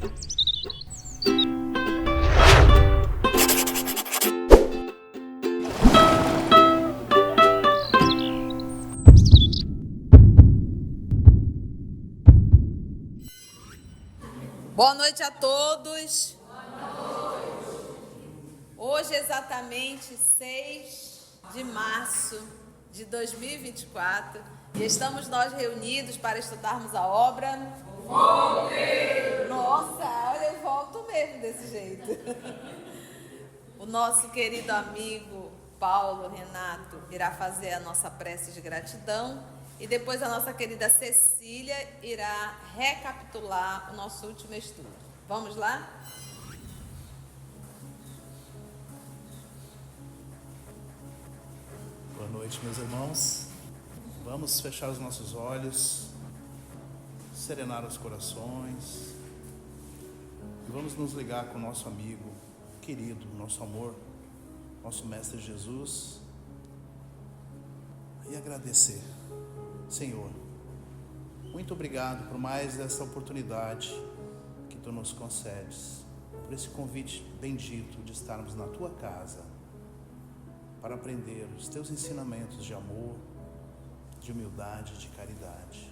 Boa noite a todos. Hoje, exatamente 6 de março de 2024, e estamos nós reunidos para estudarmos a obra. Voltei! Nossa, olha, eu volto mesmo desse jeito. O nosso querido amigo Paulo Renato irá fazer a nossa prece de gratidão. E depois a nossa querida Cecília irá recapitular o nosso último estudo. Vamos lá? Boa noite, meus irmãos. Vamos fechar os nossos olhos, serenar os corações e vamos nos ligar com o nosso amigo querido, nosso amor, nosso Mestre Jesus, e agradecer. Senhor, muito obrigado por mais essa oportunidade que Tu nos concedes, por esse convite bendito de estarmos na Tua casa para aprender os Teus ensinamentos de amor, de humildade, de caridade.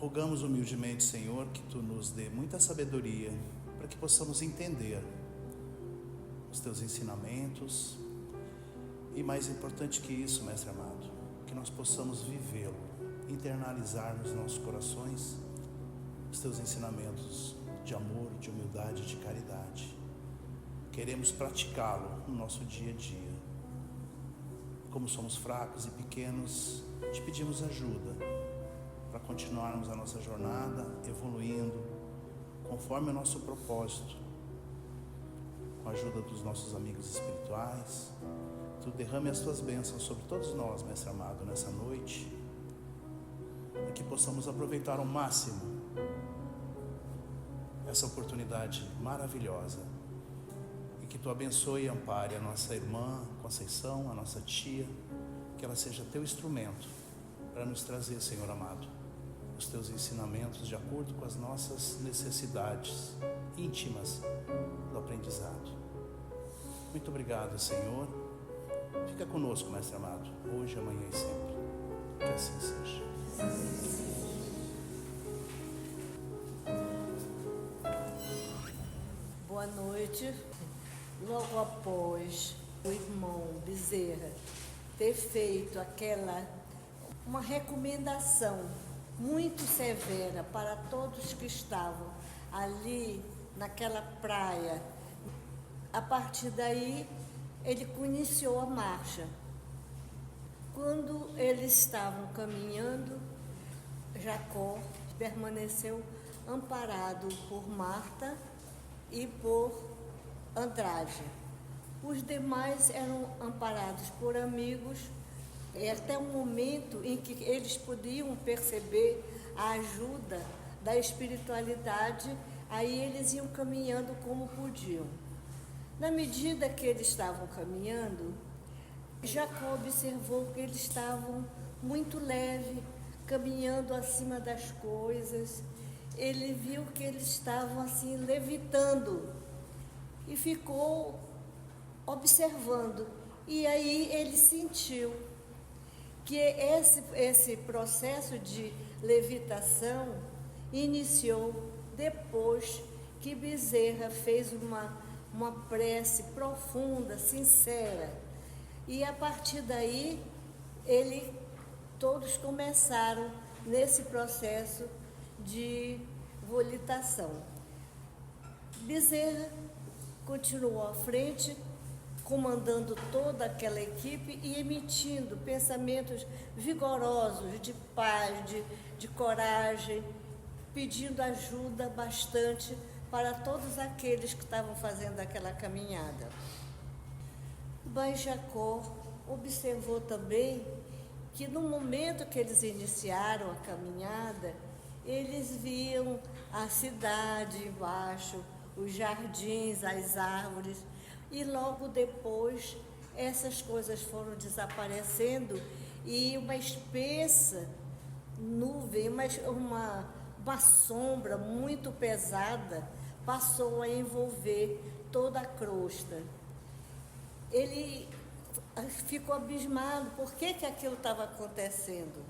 Rogamos humildemente, Senhor, que Tu nos dê muita sabedoria para que possamos entender os Teus ensinamentos e, mais importante que isso, Mestre amado, que nós possamos vivê-lo, internalizar nos nossos corações os Teus ensinamentos de amor, de humildade, de caridade. Queremos praticá-lo no nosso dia a dia. Como somos fracos e pequenos, te pedimos ajuda para continuarmos a nossa jornada, evoluindo conforme o nosso propósito, com a ajuda dos nossos amigos espirituais. Tu derrame as Tuas bênçãos sobre todos nós, Mestre amado, nessa noite, e que possamos aproveitar ao máximo essa oportunidade maravilhosa, e que Tu abençoe e ampare a nossa irmã Conceição, a nossa tia, que ela seja Teu instrumento para nos trazer, Senhor amado, os Teus ensinamentos de acordo com as nossas necessidades íntimas do aprendizado. Muito obrigado, Senhor. Fica conosco, Mestre amado, hoje, amanhã e sempre. Que assim seja. Boa noite. Logo após o irmão Bezerra ter feito uma recomendação muito severa para todos que estavam ali naquela praia, a partir daí ele iniciou a marcha. Quando eles estavam caminhando, Jacó permaneceu amparado por Marta e por Andrade. Os demais eram amparados por amigos, até um momento em que eles podiam perceber a ajuda da espiritualidade, aí eles iam caminhando como podiam. Na medida que eles estavam caminhando, Jacó observou que eles estavam muito leves, caminhando acima das coisas. Ele viu que eles estavam assim levitando e ficou observando. E aí ele sentiu que esse processo de levitação iniciou depois que Bezerra fez uma prece profunda, sincera. E a partir daí, todos começaram nesse processo de volitação. Bezerra continuou à frente, comandando toda aquela equipe e emitindo pensamentos vigorosos de paz, de coragem, pedindo ajuda bastante para todos aqueles que estavam fazendo aquela caminhada. Mas Jacó observou também que no momento que eles iniciaram a caminhada, eles viam a cidade embaixo, os jardins, as árvores, e logo depois essas coisas foram desaparecendo e uma espessa nuvem, uma uma sombra muito pesada passou a envolver toda a crosta. Ele ficou abismado, por que aquilo estava acontecendo?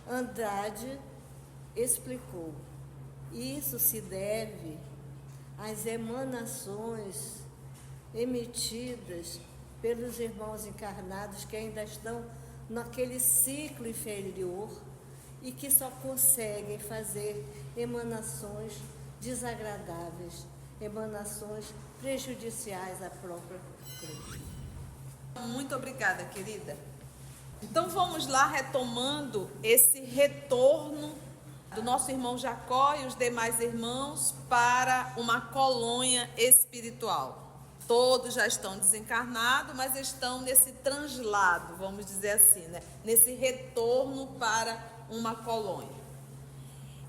Andrade explicou, isso se deve às emanações emitidas pelos irmãos encarnados que ainda estão naquele ciclo inferior e que só conseguem fazer emanações desagradáveis, emanações prejudiciais à própria cruz. Muito obrigada, querida. Então vamos lá, retomando esse retorno do nosso irmão Jacó e os demais irmãos para uma colônia espiritual. Todos já estão desencarnados, mas estão nesse translado, vamos dizer assim, né? Nesse retorno para uma colônia.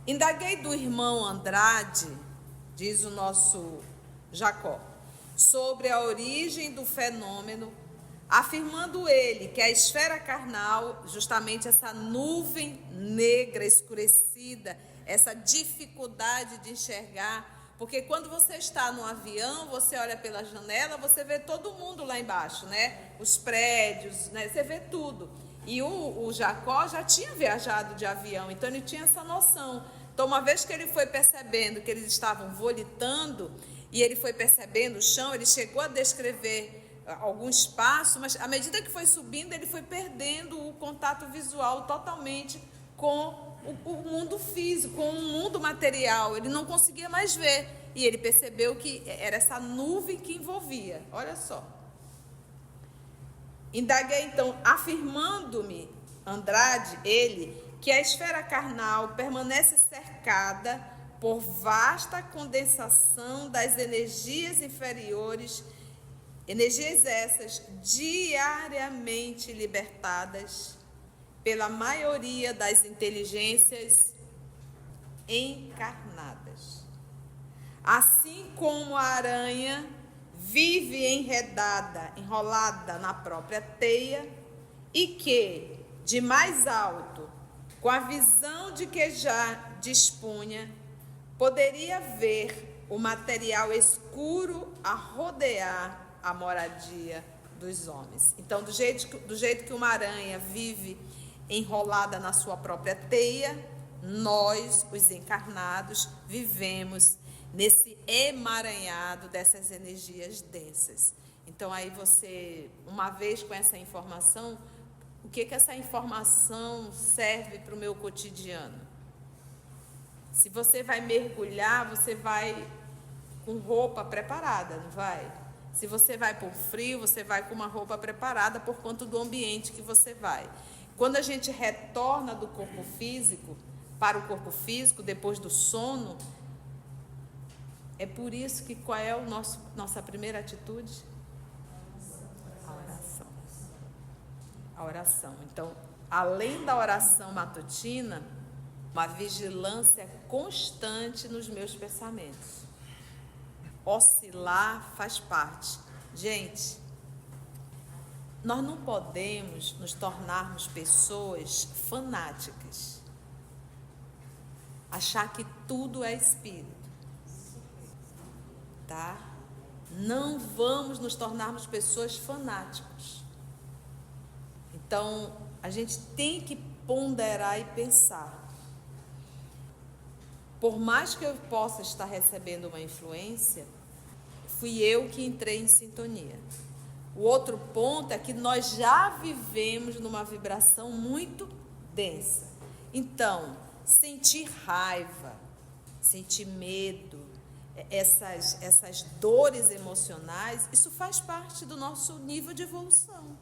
Indaguei do irmão Andrade, diz o nosso Jacó, sobre a origem do fenômeno, afirmando ele que a esfera carnal, justamente essa nuvem negra escurecida, essa dificuldade de enxergar, porque quando você está no avião, você olha pela janela, você vê todo mundo lá embaixo, né? Os prédios, né? Você vê tudo. E o Jacó já tinha viajado de avião, então ele tinha essa noção. Então, uma vez que ele foi percebendo que eles estavam volitando, e ele foi percebendo o chão, ele chegou a descrever algum espaço, mas à medida que foi subindo, ele foi perdendo o contato visual totalmente com o mundo físico, com o mundo material. Ele não conseguia mais ver, e ele percebeu que era essa nuvem que envolvia. Olha só. Indaguei então, afirmando-me, Andrade, ele, que a esfera carnal permanece cercada por vasta condensação das energias inferiores, energias essas diariamente libertadas pela maioria das inteligências encarnadas. Assim como a aranha vive enrolada na própria teia, e que, de mais alto, com a visão de que já dispunha, poderia ver o material escuro a rodear a moradia dos homens. Então, do jeito que uma aranha vive enrolada na sua própria teia, nós, os encarnados, vivemos nesse emaranhado dessas energias densas. Então, aí você, uma vez com essa informação, o que essa informação serve para o meu cotidiano? Se você vai mergulhar, você vai com roupa preparada, não vai? Se você vai por frio, você vai com uma roupa preparada por conta do ambiente que você vai. Quando a gente retorna do corpo físico para o corpo físico, depois do sono, é por isso que qual é nossa primeira atitude? A oração. A oração. Então, além da oração matutina, uma vigilância constante nos meus pensamentos. Oscilar faz parte. Gente, nós não podemos nos tornarmos pessoas fanáticas. Achar que tudo é espírito. Tá? Não vamos nos tornarmos pessoas fanáticas. Então, a gente tem que ponderar e pensar. Por mais que eu possa estar recebendo uma influência, fui eu que entrei em sintonia. O outro ponto é que nós já vivemos numa vibração muito densa. Então, sentir raiva, sentir medo, essas dores emocionais, isso faz parte do nosso nível de evolução.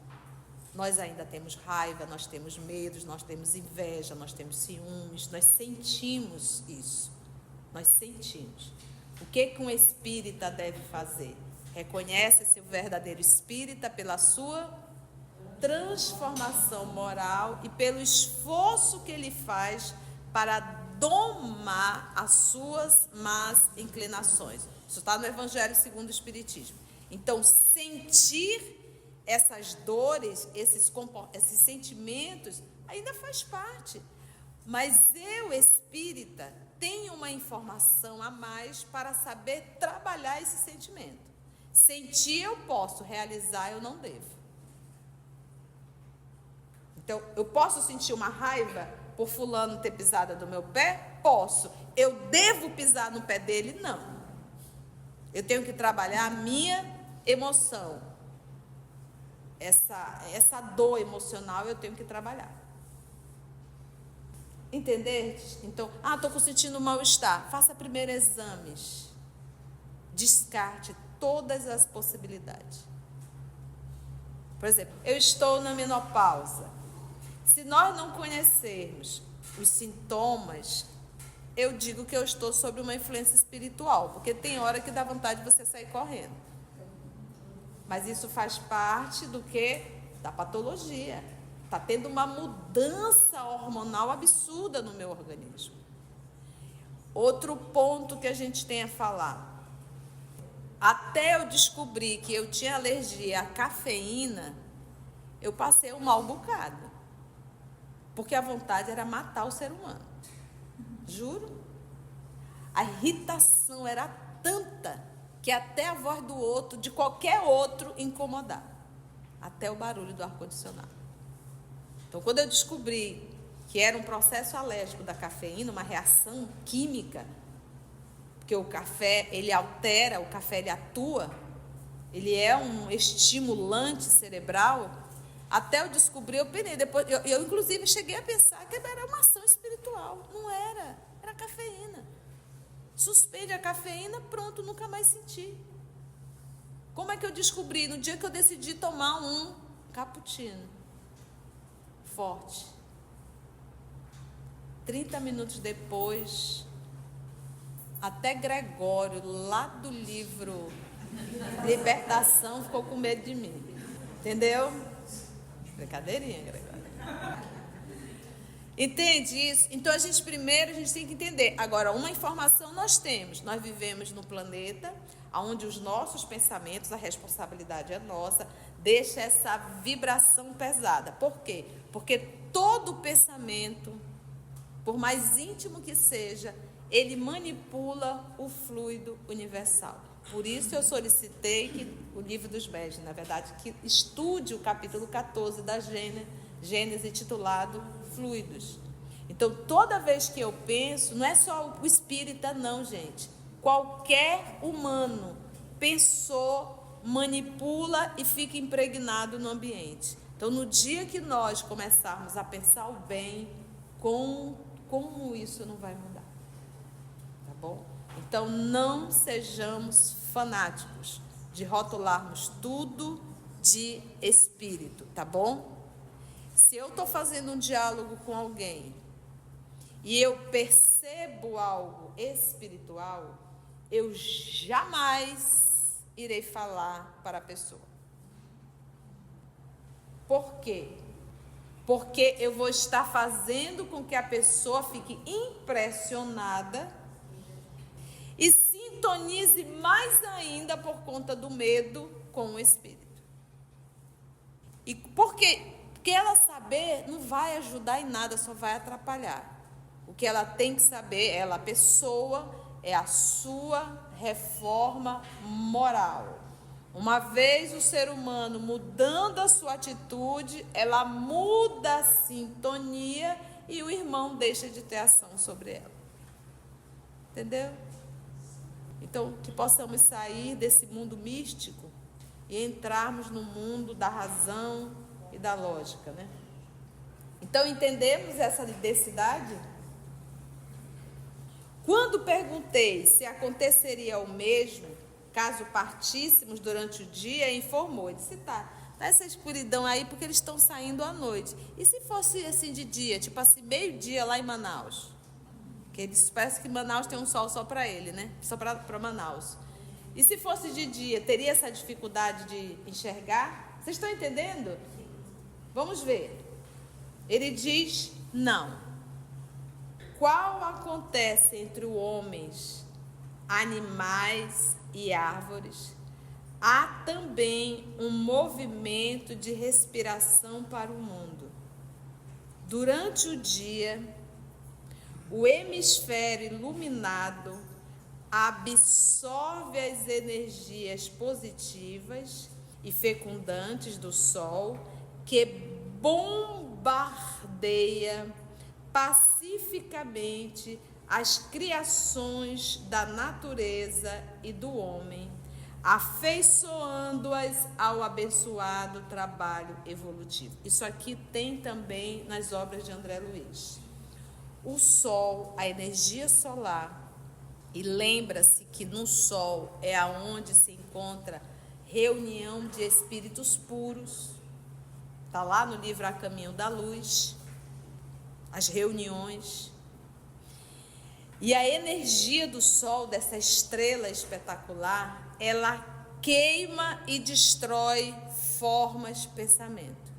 Nós ainda temos raiva, nós temos medos, nós temos inveja, nós temos ciúmes, nós sentimos isso. Nós sentimos. O que um espírita deve fazer? Reconhece-se o verdadeiro espírita pela sua transformação moral e pelo esforço que ele faz para domar as suas más inclinações. Isso está no Evangelho segundo o Espiritismo. Então, sentir essas dores, esses sentimentos, ainda faz parte. Mas eu, espírita, tenho uma informação a mais para saber trabalhar esse sentimento. Sentir eu posso, realizar eu não devo. Então, eu posso sentir uma raiva por fulano ter pisado no meu pé? Posso. Eu devo pisar no pé dele? Não. Eu tenho que trabalhar a minha emoção. Essa dor emocional eu tenho que trabalhar. Entendeste? Então, estou sentindo mal-estar. Faça primeiro exames. Descarte todas as possibilidades. Por exemplo, eu estou na menopausa. Se nós não conhecermos os sintomas, eu digo que eu estou sob uma influência espiritual, porque tem hora que dá vontade de você sair correndo. Mas isso faz parte do quê? Da patologia. Está tendo uma mudança hormonal absurda no meu organismo. Outro ponto que a gente tem a falar. Até eu descobrir que eu tinha alergia à cafeína, eu passei um mau bocado. Porque a vontade era matar o ser humano. Juro. A irritação era tanta que até a voz do outro, de qualquer outro, incomodava. Até o barulho do ar-condicionado. Então, quando eu descobri que era um processo alérgico da cafeína, uma reação química, porque o café, ele altera, o café, ele atua, ele é um estimulante cerebral. Até eu descobrir, eu penei. Depois, eu inclusive cheguei a pensar que era uma ação espiritual. Não era, era cafeína. Suspende a cafeína, pronto, nunca mais senti. Como é que eu descobri? No dia que eu decidi tomar um cappuccino forte. 30 minutos depois, até Gregório, lá do livro Libertação, ficou com medo de mim. Entendeu? Brincadeirinha, Gregório. Entende isso? Então, primeiro a gente tem que entender. Agora, uma informação nós temos. Nós vivemos num planeta onde os nossos pensamentos, a responsabilidade é nossa, deixa essa vibração pesada. Por quê? Porque todo pensamento, por mais íntimo que seja, ele manipula o fluido universal. Por isso eu solicitei que o livro dos Médiuns, na verdade, que estude o capítulo 14 da Gênesis, titulado Fluidos. Então, toda vez que eu penso, não é só o espírita não, gente. Qualquer humano pensou, manipula e fica impregnado no ambiente. Então, no dia que nós começarmos a pensar o bem, como isso não vai mudar? Tá bom? Então, não sejamos fanáticos de rotularmos tudo de espírito, tá bom? Se eu estou fazendo um diálogo com alguém e eu percebo algo espiritual, eu jamais irei falar para a pessoa. Por quê? Porque eu vou estar fazendo com que a pessoa fique impressionada e sintonize mais ainda por conta do medo com o espírito. E por quê? Porque ela saber não vai ajudar em nada, só vai atrapalhar. O que ela tem que saber, a pessoa, é a sua reforma moral. Uma vez o ser humano mudando a sua atitude, ela muda a sintonia e o irmão deixa de ter ação sobre ela. Entendeu? Então, que possamos sair desse mundo místico e entrarmos no mundo da razão e da lógica, né? Então, entendemos essa diversidade? Quando perguntei se aconteceria o mesmo, caso partíssemos durante o dia, informou. Ele disse, tá essa escuridão aí porque eles estão saindo à noite. E se fosse assim de dia, tipo assim, meio-dia lá em Manaus? Porque eles, parece que Manaus tem um sol só para ele, né? Só para Manaus. E se fosse de dia, teria essa dificuldade de enxergar? Vocês estão entendendo? Vamos ver. Ele diz, não. Qual acontece entre os homens, animais e árvores? Há também um movimento de respiração para o mundo. Durante o dia, O hemisfério iluminado absorve as energias positivas e fecundantes do Sol, que bombardeia pacificamente as criações da natureza e do homem, afeiçoando-as ao abençoado trabalho evolutivo. Isso aqui tem também nas obras de André Luiz. O Sol, a energia solar, e lembra-se que no Sol é aonde se encontra reunião de espíritos puros. Está lá no livro A Caminho da Luz, as reuniões. E a energia do Sol, dessa estrela espetacular, ela queima e destrói formas de pensamento.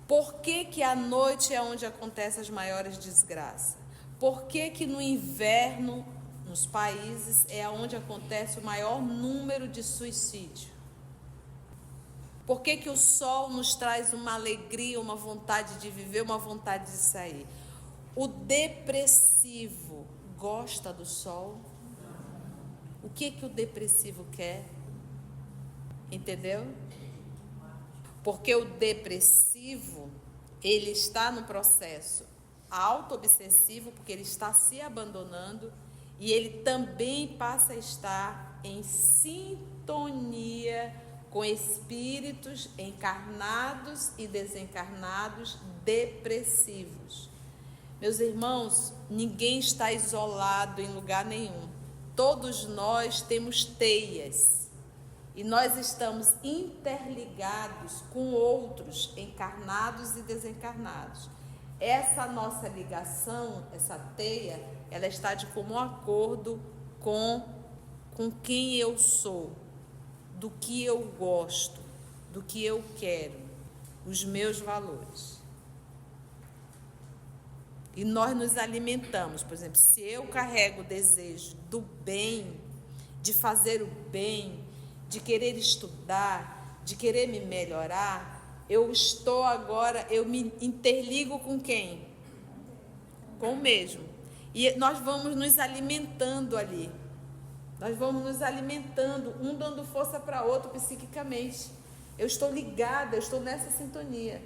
Por que que a noite é onde acontecem as maiores desgraças? Por que que no inverno, nos países, é onde acontece o maior número de suicídio? Por que que o sol nos traz uma alegria, uma vontade de viver, uma vontade de sair? O depressivo gosta do sol? O que que o depressivo quer? Entendeu? Porque o depressivo, ele está no processo auto-obsessivo, porque ele está se abandonando, e ele também passa a estar em sintonia com espíritos encarnados e desencarnados depressivos. Meus irmãos, ninguém está isolado em lugar nenhum. Todos nós temos teias e nós estamos interligados com outros encarnados e desencarnados. Essa nossa ligação, essa teia, ela está de comum acordo com quem eu sou, do que eu gosto, do que eu quero, os meus valores. E nós nos alimentamos, por exemplo, se eu carrego o desejo do bem, de fazer o bem, de querer estudar, de querer me melhorar, eu me interligo com quem? Com o mesmo. E nós vamos nos alimentando ali. Nós vamos nos alimentando, um dando força para outro psiquicamente. Eu estou ligada, eu estou nessa sintonia.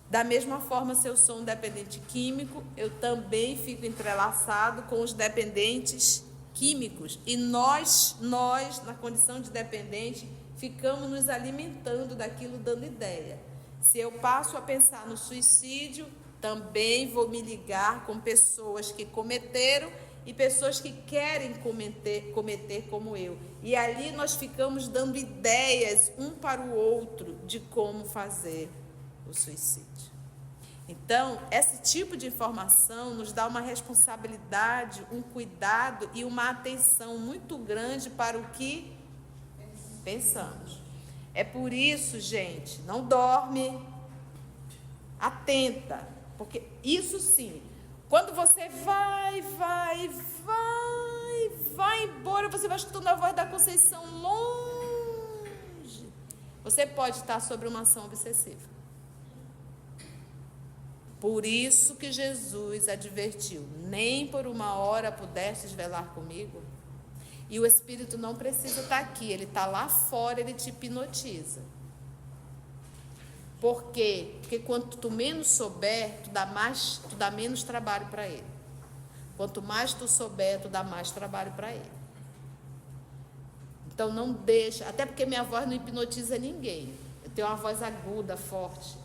Da mesma forma, se eu sou um dependente químico, eu também fico entrelaçado com os dependentes químicos. E nós, na condição de dependente, ficamos nos alimentando daquilo, dando ideia. Se eu passo a pensar no suicídio, também vou me ligar com pessoas que cometeram e pessoas que querem cometer como eu. E ali nós ficamos dando ideias um para o outro de como fazer o suicídio. Então, esse tipo de informação nos dá uma responsabilidade, um cuidado e uma atenção muito grande para o que pensamos. É por isso, gente, não dorme, atenta, porque isso sim, quando você vai embora, você vai escutando a voz da Conceição longe, você pode estar sobre uma ação obsessiva. Por isso que Jesus advertiu, nem por uma hora pudestes velar comigo. E o Espírito não precisa estar aqui, ele está lá fora, ele te hipnotiza. Por quê? Porque quanto tu menos souber, tu dá menos trabalho para ele. Quanto mais tu souber, tu dá mais trabalho para ele. Então não deixa, até porque minha voz não hipnotiza ninguém. Eu tenho uma voz aguda, forte,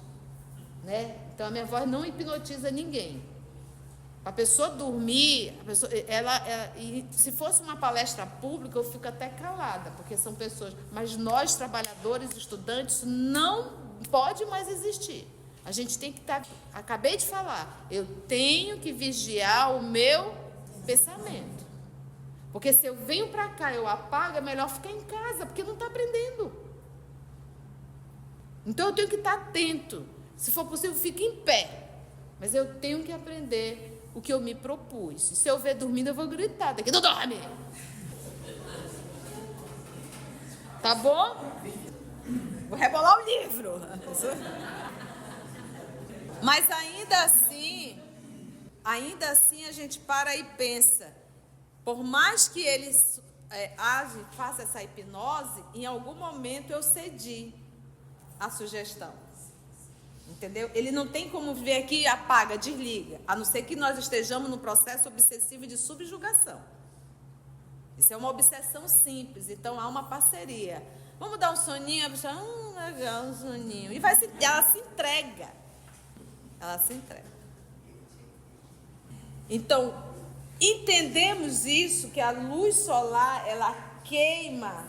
né? Então a minha voz não hipnotiza ninguém. A pessoa dormir, e se fosse uma palestra pública, eu fico até calada, porque são pessoas, mas nós, trabalhadores, estudantes, não pode mais existir. A gente tem que estar, acabei de falar, eu tenho que vigiar o meu pensamento. Porque se eu venho para cá, eu apago, é melhor ficar em casa, porque não está aprendendo. Então eu tenho que estar atento. Se for possível, fique em pé. Mas eu tenho que aprender o que eu me propus. Se eu ver dormindo, eu vou gritar daqui, não dorme! Tá bom? Vou rebolar o livro. Mas ainda assim, ainda assim a gente para e pensa, por mais que ele faça essa hipnose, em algum momento eu cedi à sugestão. Entendeu? Ele não tem como vir aqui e apaga, desliga, a não ser que nós estejamos no processo obsessivo de subjugação. Isso é uma obsessão simples, então há uma parceria. Vamos dar um soninho, a pessoa, legal, um soninho. E ela se entrega. Ela se entrega. Então, entendemos isso, que a luz solar, ela queima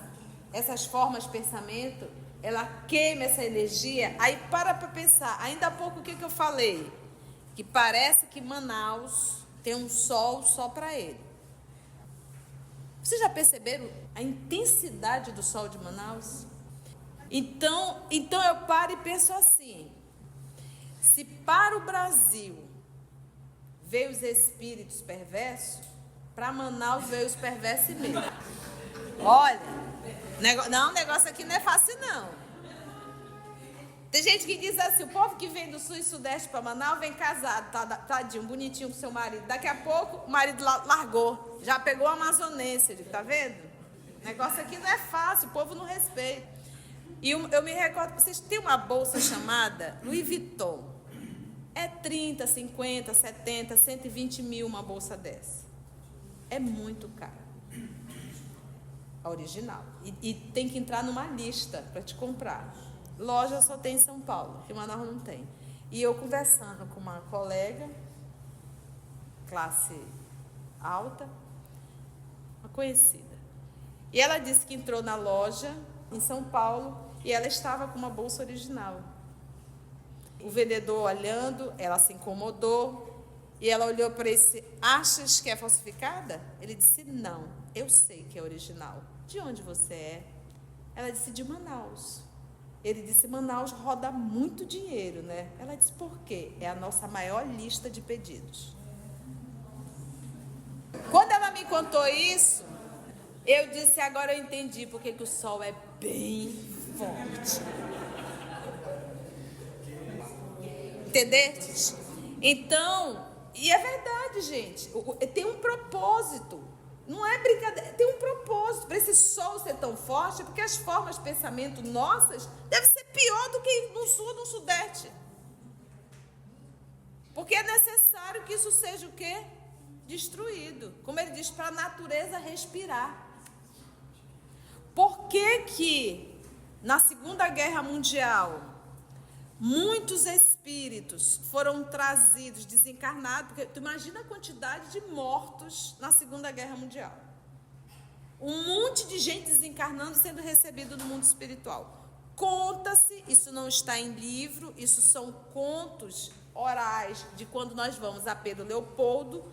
essas formas de pensamento, ela queima essa energia. Aí para pensar, ainda há pouco o que eu falei? Que parece que Manaus tem um sol só para ele. Vocês já perceberam a intensidade do sol de Manaus? Então eu paro e penso assim, se para o Brasil veio os espíritos perversos, para Manaus veio os perversos mesmo. Olha, o negócio aqui não é fácil não. Tem gente que diz assim, o povo que vem do sul e sudeste para Manaus vem casado, tadinho, bonitinho com seu marido. Daqui a pouco o marido largou, já pegou a amazonense. Tá vendo? O negócio aqui não é fácil, o povo não respeita. E eu me recordo, vocês têm uma bolsa chamada Louis Vuitton. É 30, 50, 70, 120 mil uma bolsa dessa. É muito caro. A original. E tem que entrar numa lista para te comprar. Loja só tem em São Paulo, que Manaus não tem. E eu conversando com uma colega, classe alta, uma conhecida. E ela disse que entrou na loja em São Paulo e ela estava com uma bolsa original. O vendedor olhando, ela se incomodou e ela olhou para esse, achas que é falsificada? Ele disse, não, eu sei que é original. De onde você é? Ela disse, de Manaus. Ele disse, Manaus roda muito dinheiro, né? Ela disse, por quê? É a nossa maior lista de pedidos. Quando ela me contou isso, eu disse, agora eu entendi porque que o sol é bem forte. Entendeste? Então, e é verdade, gente, tem um propósito. Não é brincadeira, tem um propósito para esse sol ser tão forte, porque as formas de pensamento nossas devem ser pior do que no sul ou no sudeste. Porque é necessário que isso seja o quê? Destruído. Como ele diz, para a natureza respirar. Por que na Segunda Guerra Mundial muitos espíritos foram trazidos, desencarnados? Porque tu imagina a quantidade de mortos na Segunda Guerra Mundial. Um monte de gente desencarnando e sendo recebido no mundo espiritual. Conta-se, isso não está em livro, isso são contos orais de quando nós vamos a Pedro Leopoldo,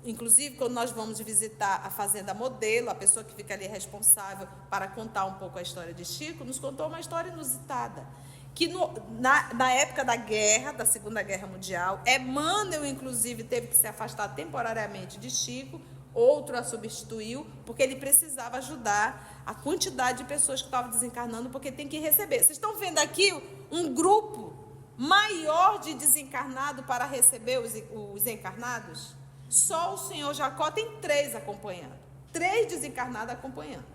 inclusive quando nós vamos visitar a Fazenda Modelo, a pessoa que fica ali responsável para contar um pouco a história de Chico, nos contou uma história inusitada. Que na época da guerra, da Segunda Guerra Mundial, Emmanuel, inclusive, teve que se afastar temporariamente de Chico, outro a substituiu, porque ele precisava ajudar a quantidade de pessoas que estavam desencarnando, porque tem que receber. Vocês estão vendo aqui um grupo maior de desencarnado para receber os encarnados? Só o senhor Jacó tem 3 acompanhando, 3 desencarnados acompanhando.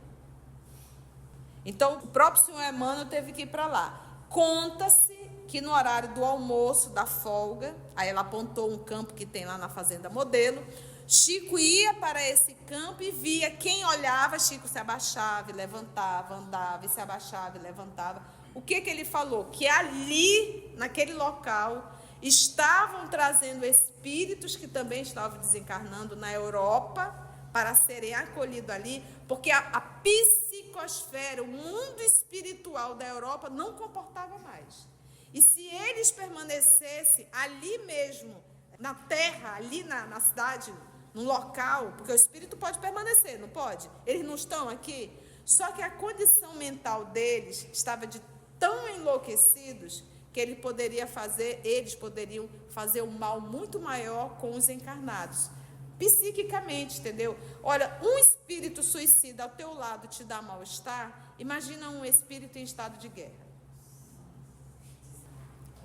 Então, o próprio senhor Emmanuel teve que ir para lá. Conta-se que no horário do almoço, da folga, aí ela apontou um campo que tem lá na Fazenda Modelo, Chico ia para esse campo e via quem olhava, Chico se abaixava e levantava, andava e se abaixava e levantava. O que ele falou? Que ali, naquele local, estavam trazendo espíritos que também estavam desencarnando na Europa para serem acolhidos ali, porque a psicosfera, o mundo espiritual da Europa não comportava mais. E se eles permanecessem ali mesmo, na terra, ali na cidade, no local, porque o espírito pode permanecer, não pode? Eles não estão aqui. Só que a condição mental deles estava de tão enlouquecidos que eles poderiam fazer um mal muito maior com os encarnados. Psiquicamente, entendeu? Olha, um espírito suicida ao teu lado te dá mal-estar, imagina um espírito em estado de guerra.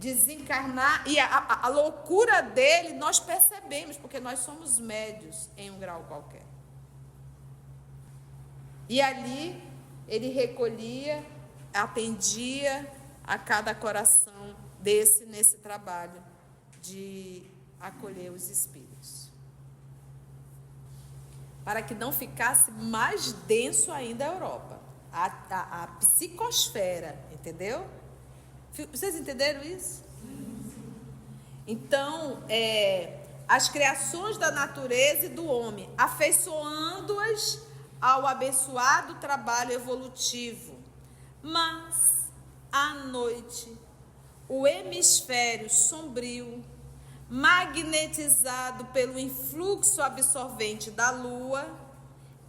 desencarnar, e a loucura dele nós percebemos, porque nós somos médios em um grau qualquer. E ali ele recolhia, atendia a cada coração nesse trabalho de acolher os espíritos, para que não ficasse mais denso ainda a Europa, a psicosfera, entendeu? Vocês entenderam isso? Então, as criações da natureza e do homem, afeiçoando-as ao abençoado trabalho evolutivo. Mas, à noite, o hemisfério sombrio, magnetizado pelo influxo absorvente da Lua,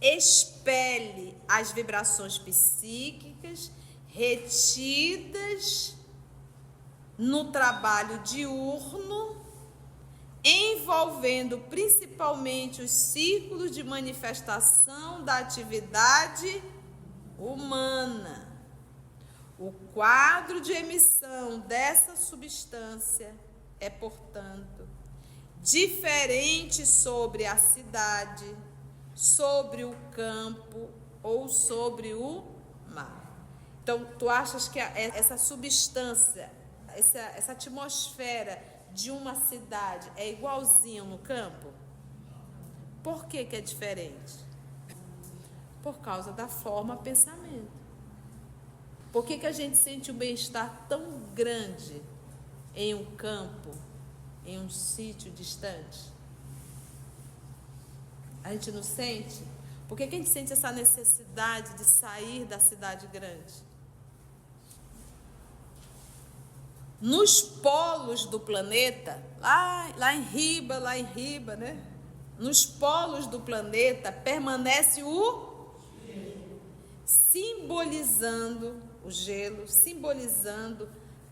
expele as vibrações psíquicas retidas no trabalho diurno, envolvendo principalmente os círculos de manifestação da atividade humana. O quadro de emissão dessa substância é, portanto, diferente sobre a cidade, sobre o campo ou sobre o mar. Então, tu achas que essa substância, essa atmosfera de uma cidade é igualzinha no campo? Por que é diferente? Por causa da forma pensamento. Por que a gente sente um bem-estar tão grande em um campo, em um sítio distante? A gente não sente? Por que a gente sente essa necessidade de sair da cidade grande? Nos polos do planeta, lá em Riba, né? Nos polos do planeta permanece o gelo, simbolizando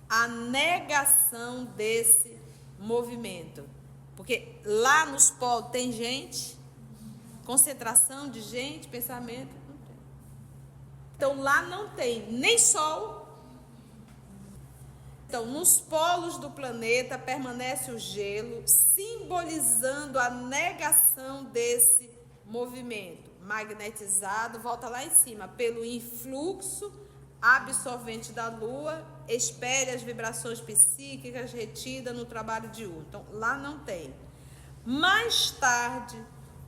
a negação desse movimento. Porque lá nos polos tem gente, concentração de gente, pensamento, não tem. Então lá não tem nem sol. Então, nos polos do planeta permanece o gelo, simbolizando a negação desse movimento magnetizado, volta lá em cima, pelo influxo absorvente da Lua, expele as vibrações psíquicas retidas no trabalho diurno. Então, lá não tem. Mais tarde,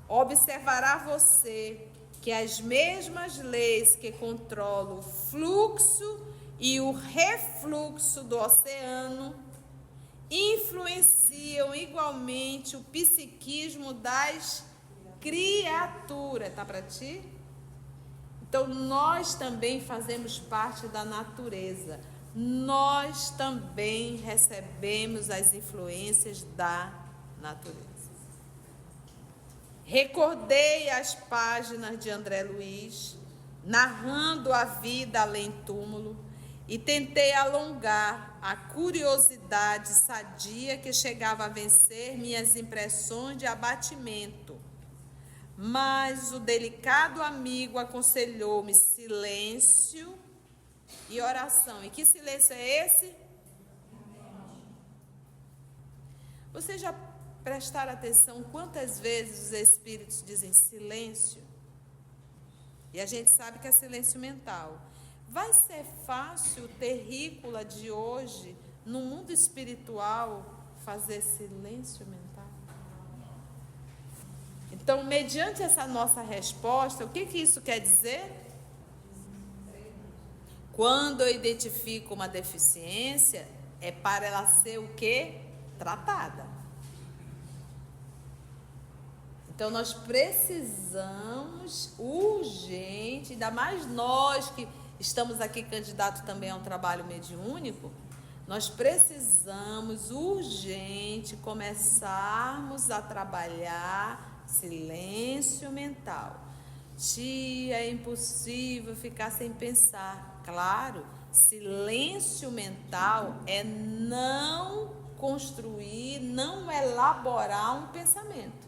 observará você que as mesmas leis que controlam o fluxo e o refluxo do oceano influenciam igualmente o psiquismo das criaturas. Tá para ti? Então, nós também fazemos parte da natureza. Nós também recebemos as influências da natureza. Recordei as páginas de André Luiz, narrando a vida além túmulo, e tentei alongar a curiosidade sadia que chegava a vencer minhas impressões de abatimento. Mas o delicado amigo aconselhou-me silêncio e oração. E que silêncio é esse? Vocês já prestaram atenção quantas vezes os espíritos dizem silêncio? E a gente sabe que é silêncio mental. Vai ser fácil o terrícola de hoje, no mundo espiritual, fazer silêncio mental? Então, mediante essa nossa resposta, o que isso quer dizer? Quando eu identifico uma deficiência, é para ela ser o quê? Tratada. Então, nós precisamos urgente, ainda mais nós que estamos aqui candidatos também a um trabalho mediúnico, nós precisamos urgente começarmos a trabalhar silêncio mental. Tia, é impossível ficar sem pensar. Claro, silêncio mental é não construir, não elaborar um pensamento.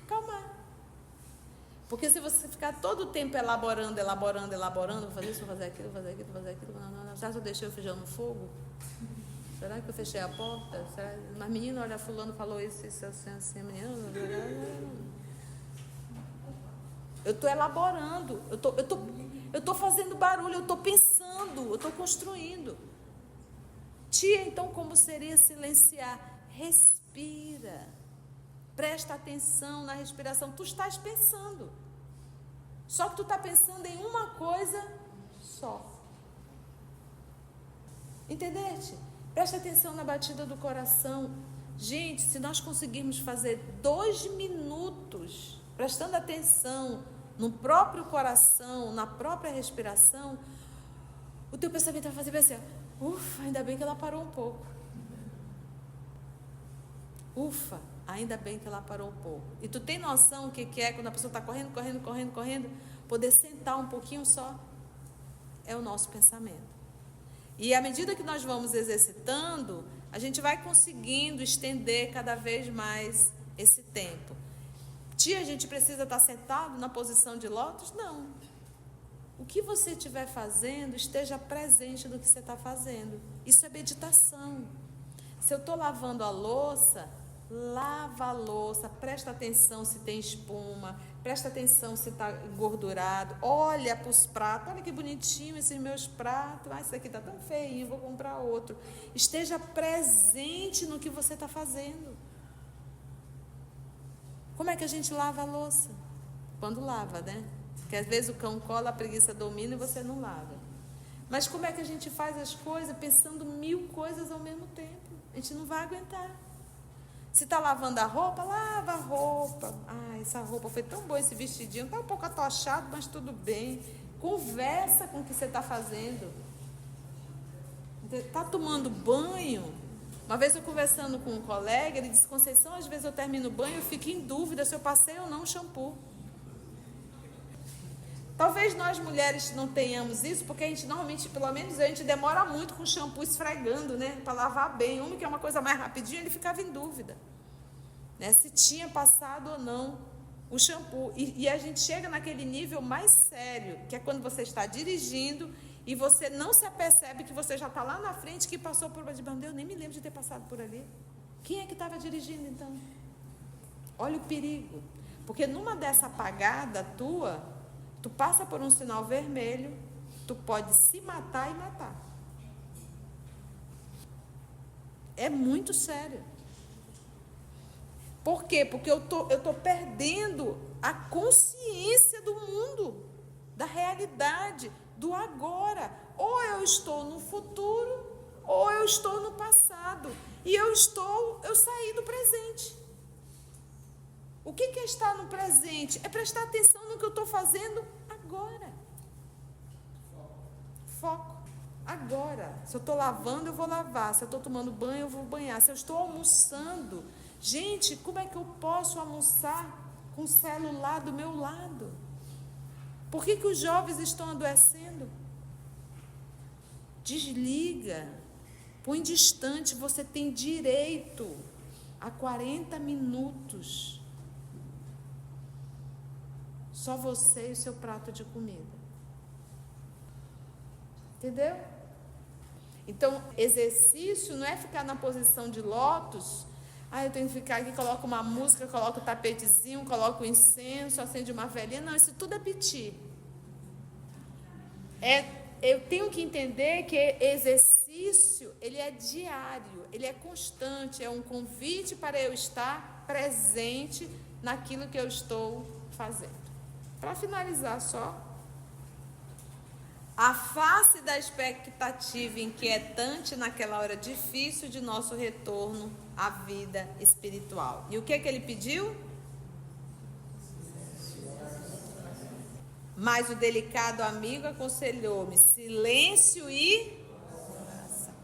Calma. Porque se você ficar todo o tempo elaborando, vou fazer isso, vou fazer aquilo, não, já deixei o feijão no fogo? Será que eu fechei a porta? Mas menina, olha, fulano falou isso assim, menina. Eu estou elaborando, eu tô fazendo barulho, eu estou pensando, eu estou construindo. Tia, então como seria silenciar? Respira. Presta atenção na respiração. Tu estás pensando. Só que tu está pensando em uma coisa só. Entendeste? Presta atenção na batida do coração. Gente, se nós conseguirmos fazer 2 minutos prestando atenção no próprio coração, na própria respiração, o teu pensamento vai fazer assim, ufa, ainda bem que ela parou um pouco. Ufa, ainda bem que ela parou um pouco. E tu tem noção o que é quando a pessoa está correndo, poder sentar um pouquinho só? É o nosso pensamento. E à medida que nós vamos exercitando, a gente vai conseguindo estender cada vez mais esse tempo. Tia, a gente precisa estar sentado na posição de lótus? Não. O que você estiver fazendo, esteja presente no que você está fazendo. Isso é meditação. Se eu estou lavando a louça, lava a louça, presta atenção se tem espuma, presta atenção se está engordurado, olha para os pratos, olha que bonitinho esses meus pratos, esse aqui está tão feinho, vou comprar outro. Esteja presente no que você está fazendo. Como é que a gente lava a louça? Quando lava, né? Porque às vezes o cão cola, a preguiça domina e você não lava. Mas como é que a gente faz as coisas pensando 1000 coisas ao mesmo tempo? A gente não vai aguentar. Se está lavando a roupa, lava a roupa. Ah, essa roupa foi tão boa, esse vestidinho. Está um pouco atochado, mas tudo bem. Conversa com o que você está fazendo. Está tomando banho? Uma vez eu conversando com um colega, ele disse, Conceição, às vezes eu termino o banho e fico em dúvida se eu passei ou não o shampoo. Talvez nós mulheres não tenhamos isso, porque a gente normalmente, pelo menos a gente demora muito com o shampoo esfregando, né? Para lavar bem. Homem que é uma coisa mais rapidinho, ele ficava em dúvida, né? Se tinha passado ou não o shampoo. E a gente chega naquele nível mais sério, que é quando você está dirigindo e você não se apercebe que você já está lá na frente, que passou por... Meu Deus, eu nem me lembro de ter passado por ali. Quem é que estava dirigindo, então? Olha o perigo. Porque numa dessa apagada tua, tu passa por um sinal vermelho, tu pode se matar e matar. É muito sério. Por quê? Porque eu tô perdendo a consciência do mundo, da realidade, do agora. Ou eu estou no futuro, ou eu estou no passado. E eu saí do presente. O que é estar no presente? É prestar atenção no que eu estou fazendo agora. Foco. Agora. Se eu estou lavando, eu vou lavar. Se eu estou tomando banho, eu vou banhar. Se eu estou almoçando. Gente, como é que eu posso almoçar com o celular do meu lado? Por que os jovens estão adoecendo? Desliga. Põe distante. Você tem direito a 40 minutos. Só você e o seu prato de comida. Entendeu? Então, exercício não é ficar na posição de lótus. Eu tenho que ficar aqui, coloco uma música, coloco o tapetezinho, coloco o incenso, acende uma velhinha. Não, isso tudo é piti. Eu tenho que entender que exercício, ele é diário, ele é constante, é um convite para eu estar presente naquilo que eu estou fazendo. Para finalizar só, afaste da expectativa inquietante naquela hora difícil de nosso retorno à vida espiritual. E o que ele pediu? Mas o delicado amigo aconselhou-me silêncio e oração.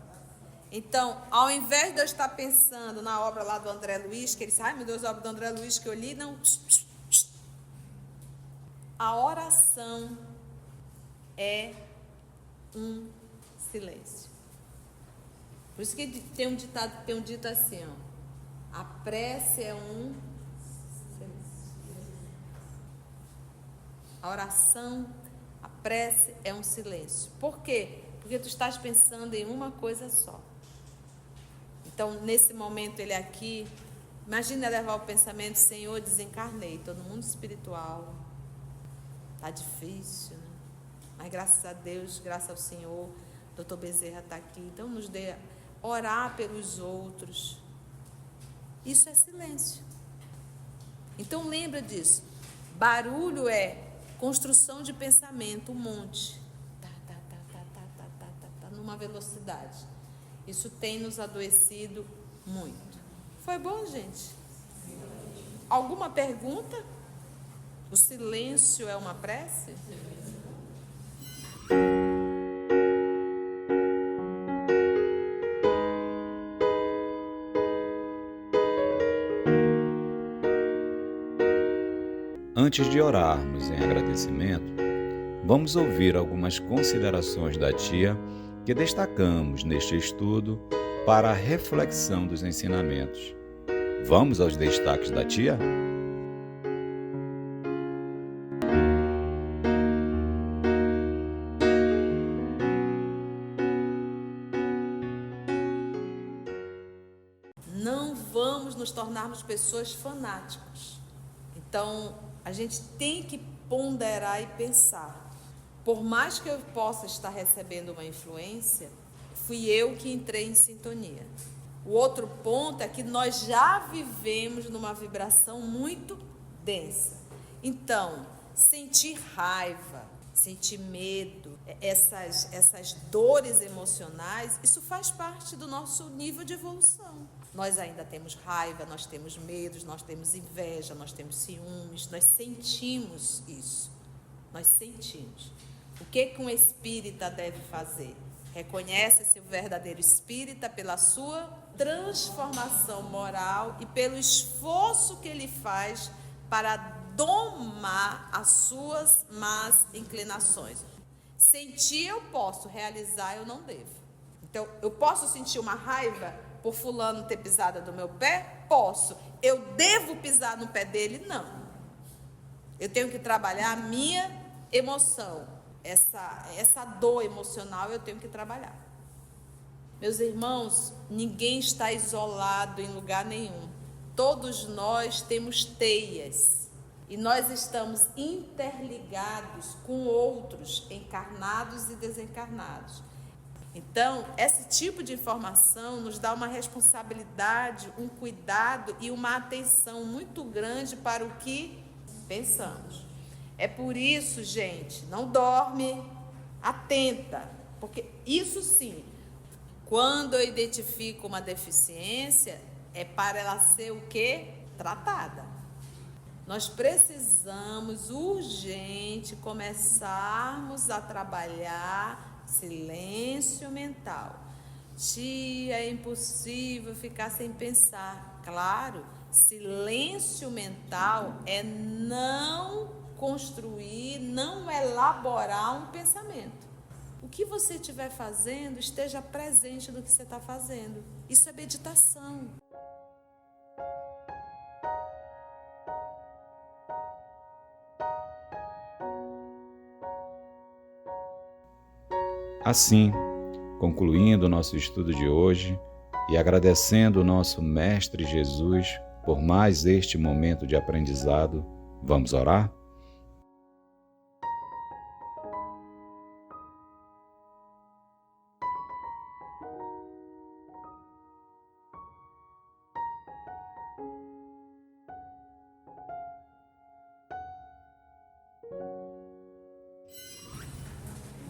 Então, ao invés de eu estar pensando na obra lá do André Luiz, que ele disse, meu Deus, a obra do André Luiz que eu li, não. A oração é um silêncio. Por isso que tem um dito assim, a prece é um silêncio. A oração, a prece é um silêncio. Por quê? Porque tu estás pensando em uma coisa só. Então, nesse momento, ele aqui, imagina levar o pensamento, Senhor, desencarnei, estou no mundo espiritual, está difícil, né? Mas graças a Deus, graças ao Senhor, Dr. Bezerra está aqui, então nos dê orar pelos outros. Isso é silêncio. Então lembra disso, barulho é construção de pensamento, um monte, numa velocidade. Isso tem nos adoecido muito. Foi bom, gente? Alguma pergunta? O silêncio é uma prece? Antes de orarmos em agradecimento, vamos ouvir algumas considerações da tia que destacamos neste estudo para a reflexão dos ensinamentos. Vamos aos destaques da tia? Não vamos nos tornarmos pessoas fanáticas. Então, a gente tem que ponderar e pensar. Por mais que eu possa estar recebendo uma influência, fui eu que entrei em sintonia. O outro ponto é que nós já vivemos numa vibração muito densa. Então, sentir raiva, sentir medo, essas dores emocionais, isso faz parte do nosso nível de evolução. Nós ainda temos raiva, nós temos medos, nós temos inveja, nós temos ciúmes, nós sentimos isso. Nós sentimos. O que um espírita deve fazer? Reconhece-se o verdadeiro espírita pela sua transformação moral e pelo esforço que ele faz para domar as suas más inclinações. Sentir eu posso, realizar eu não devo. Então, eu posso sentir uma raiva por fulano ter pisado no meu pé? Posso. Eu devo pisar no pé dele? Não. Eu tenho que trabalhar a minha emoção. Essa dor emocional eu tenho que trabalhar. Meus irmãos, ninguém está isolado em lugar nenhum. Todos nós temos teias e nós estamos interligados com outros, encarnados e desencarnados. Então, esse tipo de informação nos dá uma responsabilidade, um cuidado e uma atenção muito grande para o que pensamos. É por isso, gente, não dorme, atenta, porque isso sim, quando eu identifico uma deficiência, é para ela ser o quê? Tratada. Nós precisamos urgente começarmos a trabalhar silêncio mental. Tia, é impossível ficar sem pensar. Claro, silêncio mental é não construir, não elaborar um pensamento. O que você estiver fazendo, esteja presente no que você está fazendo. Isso é meditação. Assim, concluindo o nosso estudo de hoje e agradecendo o nosso Mestre Jesus por mais este momento de aprendizado, vamos orar?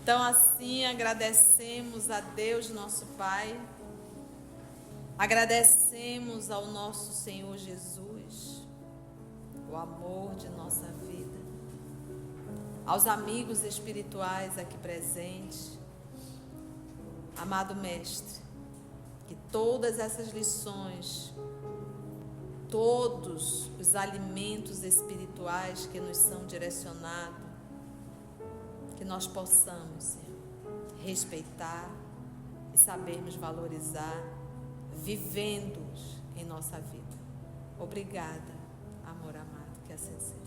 Então, assim, agradecemos a Deus, nosso Pai, agradecemos ao nosso Senhor Jesus, o amor de nossa vida, aos amigos espirituais aqui presentes. Amado Mestre, que todas essas lições, todos os alimentos espirituais que nos são direcionados, que nós possamos, Senhor, respeitar e sabermos valorizar, vivendo-os em nossa vida. Obrigada, amor amado, que assim seja.